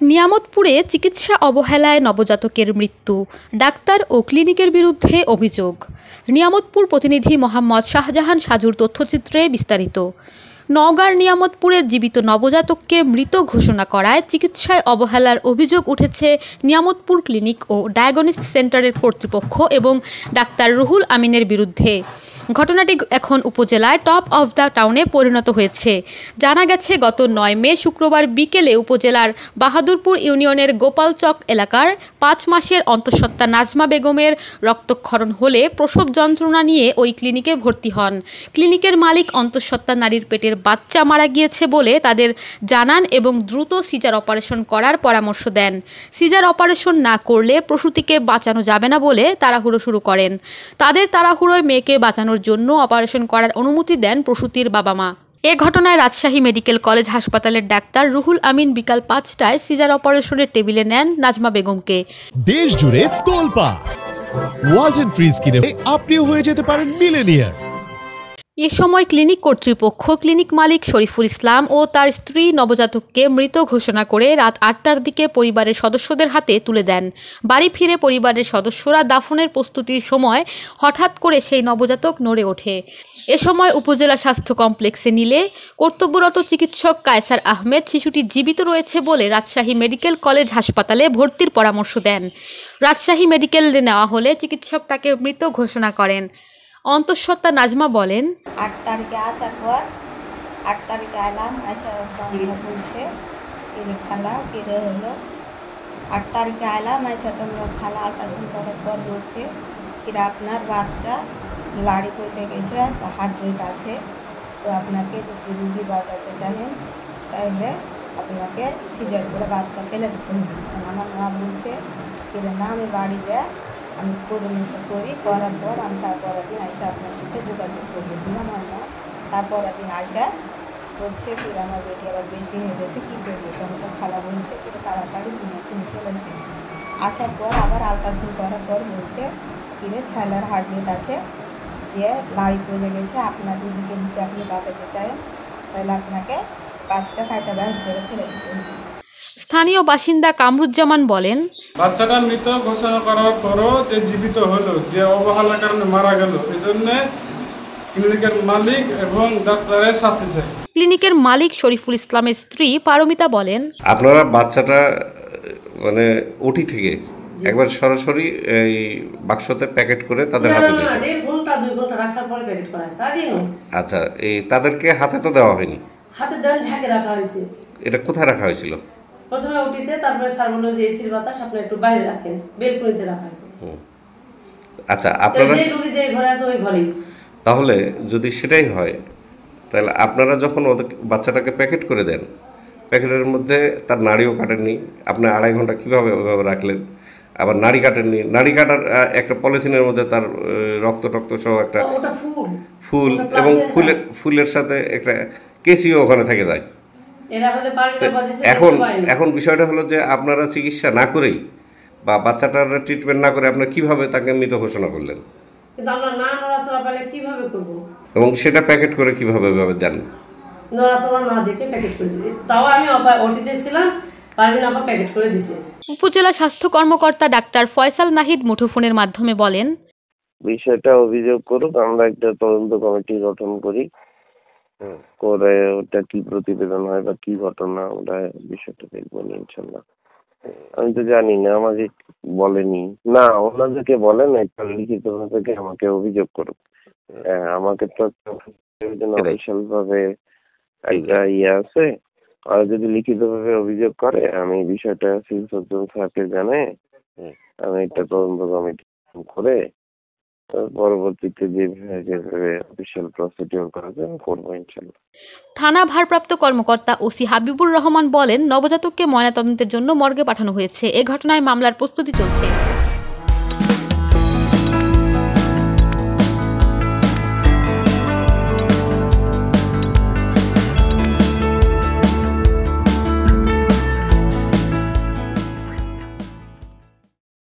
নিয়ামতপুরে চিকিৎসা অবহেলায় নবজাতকের মৃত্যু, ডাক্তার ও ক্লিনিকের বিরুদ্ধে অভিযোগ। নিয়ামতপুর প্রতিনিধি মোহাম্মদ শাহজাহান সাজুর তথ্যচিত্রে বিস্তারিত। নওগাঁর নিয়ামতপুরে জীবিত নবজাতককে মৃত ঘোষণা করায় চিকিৎসায় অবহেলার অভিযোগ উঠেছে নিয়ামতপুর ক্লিনিক ও ডায়াগনস্টিক সেন্টারের কর্তৃপক্ষ এবং ডাক্তার রুহুল আমিনের বিরুদ্ধে। ঘটনাটি এখন উপজেলায় টপ অফ দ্য টাউনে পরিণত হয়েছে। জানা গেছে, গত ৯ মে শুক্রবার বিকেলে উপজেলার বাহাদুরপুর ইউনিয়নের গোপালচক এলাকার ৫ মাসের অন্তঃসত্ত্বা নাজমা বেগমের রক্তক্ষরণ হলে প্রসব যন্ত্রণা নিয়ে ওই ক্লিনিকে ভর্তি হন। ক্লিনিকের মালিক অন্তঃসত্ত্বা নারীর পেটের বাচ্চা মারা গিয়েছে বলে তাদের জানান এবং দ্রুত সিজার অপারেশন করার পরামর্শ দেন। সিজার অপারেশন না করলে প্রসূতিকে বাঁচানো যাবে না বলে তাড়াহুড়ো শুরু করেন। তাদের তাড়াহুড়োয় মেয়েকে বাঁচানোর জন্য অপারেশন করার অনুমতি দেন প্রসূতির বাবা মা। এ ঘটনায় রাজশাহী মেডিকেল কলেজ হাসপাতালের ডাক্তার রুহুল আমিন বিকাল ৫টায় সিজার অপারেশনের টেবিলে নেন নাজমা বেগমকে। দেশ জুড়ে তোলপাড় ওয়ালটন ফ্রিজ কিনে আপনিও হয়ে যেতে পারেন মিলেনিয়ার। এ সময় ক্লিনিক কর্তৃপক্ষ ক্লিনিক মালিক শরীফুল ইসলাম ও তার স্ত্রী নবজাতককে মৃত ঘোষণা করে রাত ৮টার দিকে পরিবারের সদস্যদের হাতে তুলে দেন। বাড়ি ফিরে পরিবারের সদস্যরা দাফনের প্রস্তুতির সময় হঠাৎ করে সেই নবজাতক নড়ে ওঠে। এ সময় উপজেলা স্বাস্থ্য কমপ্লেক্সে নিলে কর্তব্যরত চিকিৎসক কায়সার আহমেদ শিশুটি জীবিত রয়েছে বলে রাজশাহী মেডিকেল কলেজ হাসপাতালে ভর্তির পরামর্শ দেন। রাজশাহী মেডিকেলে নেওয়া হলে চিকিৎসক তাকে মৃত ঘোষণা করেন। অন্তঃসত্ত্বা নাজমা বলেন, ৮ তারিখে আসার পর ৮ তারিখে এলাম, আসা বলছে কিরে খালা কিরে হলো। ৮ তারিখে এলাম, আসা তোমরা খালা আল্ট্রাসাউন্ড করার পর বলছে কিরে আপনার বাচ্চা লাড়ি পচে গেছে, তো হার্টবিট আছে, তো আপনাকে যদি রুগী বাঁচাতে চাহেন তাহলে আপনাকে সিজার করে বাচ্চা ফেলে দিতে হবে। আমার মা বলছে কিরে না, আমি বাড়ি যাই, আমি পরামর্শ করার পর আমি তারপরের দিন আসা আপনার সাথে যোগাযোগ করবো। আমার মা তারপরের দিন আসা বলছে কি আমার বেটি আবার বেশি হয়ে গেছে, কী করবো? তখন খালা বলছে কি তাড়াতাড়ি তুমি এখন চলে আসে। আসার পর আবার আল্ট্রাসাউন্ড করার পর বলছে কিরে ছেলের হার্টবিট আছে, দিয়ে লাড়ি পড়ে গেছে, আপনার রুগীকে যদি আপনি বাঁচাতে চান তাহলে আপনাকে বাচ্চা কাটা বাইর করে ফেলে দিতে হবে। স্থানীয় বাসিন্দা কামরুজ্জামান বলেন, বাচ্চাটা মৃত ঘোষণা করার পরও যে জীবিত হলো, যে অবহেলার কারণে মারা গেল, এই জন্য ক্লিনিকের মালিক এবং ডাক্তারের শাস্তি চাই। ক্লিনিকের মালিক শরীফুল ইসলামের স্ত্রী পারমিতা বলেন, আপনারা বাচ্চাটা মানে ওটি থেকে একবার সরাসরি এই বাক্সতে প্যাকেট করে তাদের হাতে দিয়েছে? 1.5 ঘন্টা রাখার পরে প্যাকেট করা হয়েছে। আগে আচ্ছা, এই তাদেরকে হাতে তো দেওয়া হয়নি? হাতে দেন ঢাকে রাখা হয়েছে। এটা কোথায় রাখা হয়েছিল? প্রথমে ওটিতে, তারপরে স্যার বলল যে এসির বাতাস আপনি একটু বাইরে রাখেন, বেলকুনিতে রাখা হয়েছে। আচ্ছা, আপনারা যে রোগী যে ঘরে আছে ওই ঘরেই। তাহলে যদি সেটাই হয়, তাহলে আপনারা যখন ওদের বাচ্চাটাকে প্যাকেট করে দেন, প্যাকেটের মধ্যে তার নাড়িও কাটেননি, আপনি 2.5 ঘন্টা কীভাবে ওইভাবে রাখলেন? আবার নাড়ি কাটেননি, নাড়ি কাটার একটা পলিথিনের মধ্যে তার রক্ত সহ একটা ফুল এবং ফুলের সাথে একটা কেসিও ওখানে থেকে যায়। এখন বিষয়টা হলো যে আপনারা চিকিৎসা না করেই বা বাচ্চাটার ট্রিটমেন্ট না করে আপনারা কিভাবে তাকে মৃত ঘোষণা করলেন? কিন্তু আমরা না নড়াচড়া পেলে কিভাবে করব? এবং সেটা প্যাকেট করে কিভাবে দেন? নড়াচড়া না দেখে প্যাকেট করে দিই। তাও আমি ওটিতে ছিলাম, পারভিন আপা প্যাকেট করে দিয়েছে। উপজেলা স্বাস্থ্য কর্মকর্তা ডাক্তার ফয়সাল নাহিদ মুঠোফোনের মাধ্যমে বলেন, বিষয়টা অভিযোগ করুক, আমরা একটা তদন্ত কমিটি গঠন করি, করে ওটা কি প্রতিবেদন হয় বা কি ঘটনা আমরা বিষয়টা দেখবো ইনশাল্লাহ। আমি তো জানি না, আমাকে বলেনি। না, ওনাদেরকে বলেন একটা লিখিত ভাবে আমাকে অভিযোগ করুক। আমাকে তো অফিসিয়াল ভাবে একটা আছে, আর যদি লিখিত ভাবে অভিযোগ করে আমি বিষয়টা সিভিল সার্জন স্যারকে জানাই, আমি একটা তদন্ত কমিটি করে পরবর্তীতে যেভাবে অফিসিয়াল প্রসিডিউর করা যায় করবো ইনশাল্লাহ। থানা ভারপ্রাপ্ত কর্মকর্তা ওসি হাবিবুর রহমান বলেন, নবজাতককে ময়নাতদন্তের জন্য মর্গে পাঠানো হয়েছে। এ ঘটনায় মামলার প্রস্তুতি চলছে।